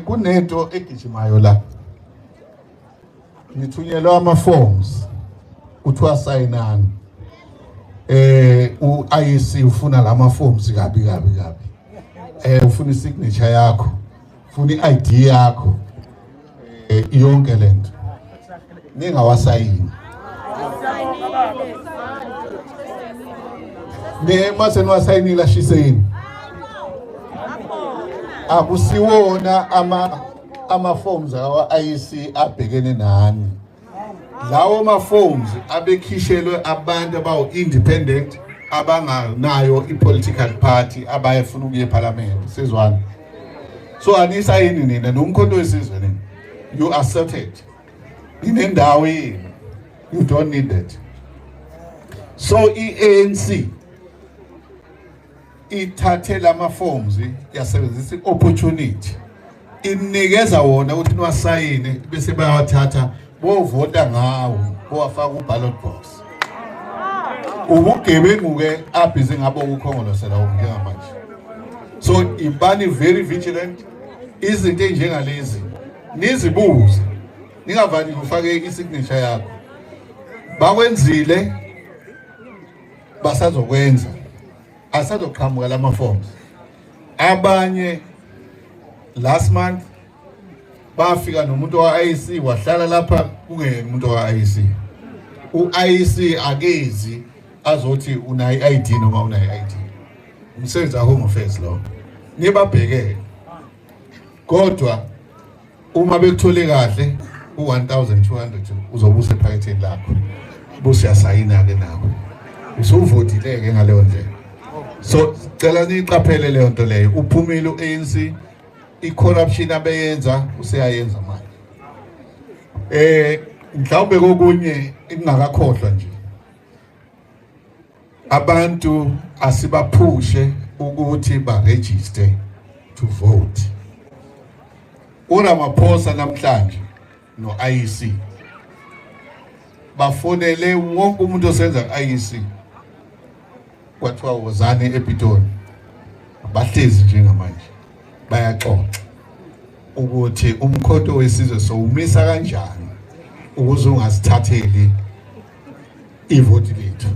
kunento egijimayo la. Ngithunyelwa ama-forms kuthiwa sayinani. U-IEC ufuna lama forms kabi. Ufuna i-signature yakho, ufuna i-ID yakho, yonke lento. Ningawasayini. Mase niwasayinile ashiseni. Akusiwona ama-forms awa-IEC abhekene nani. Lawo ma-forms abekhishelwe abantu abawu-independent abanganayo i-political party abayefuna ukuya eParliament. Sizwana. So anisayini nina nomkhonto wesizwe nina. You accepted. Inendawo yini. You don't need that. So i-ANC ithathe lama forms yasebenzisa opportunity. Inikeza wona ukuthi niwasayine bese bayawathatha bovota ngawo bowafaka ku-ballot box. Ubugebengu ke abhizi ngabo ukukhongolosela njengamanje. So ibani very vigilant. Izinto enjengalezi nizibuze. Ningavani ufake i-signature yakho. Bakwenzile basazokwenza. Asazoqhamuka lama forms. Abanye last month bafika nomuntu wa-IEC wahlala lapha kungena umuntu wa-IEC. U-IEC akezi azothi unayo i-ID noma unayo i-ID. Umsebenzi wa-Home Affairs lo. Nibabhekele. Kodwa uma bekuthole kahle u-1200 uzobusa ephaketheni lakho. Busiyasayina ke nawe. Usuvotile ke ngaleyo ndlela. So cela niqaphele leyo nto leyo. Uphumile u-ANC i-corruption abeyenza useyayenza manje. Mhlawumbe kokunye ingakakhohlwa nje. Abantu asibaphushe ukuthi ba-register to vote. Ramaphosa namhlanje no-IEC bafonele wonke umuntu osenza ku-IEC kwathiwa wozane ePitoli. Bahlezi njengamanje bayaxoxa ukuthi umkhonto wesizwe sowumisa kanjani ukuze ungasithatheli ivoti lethu.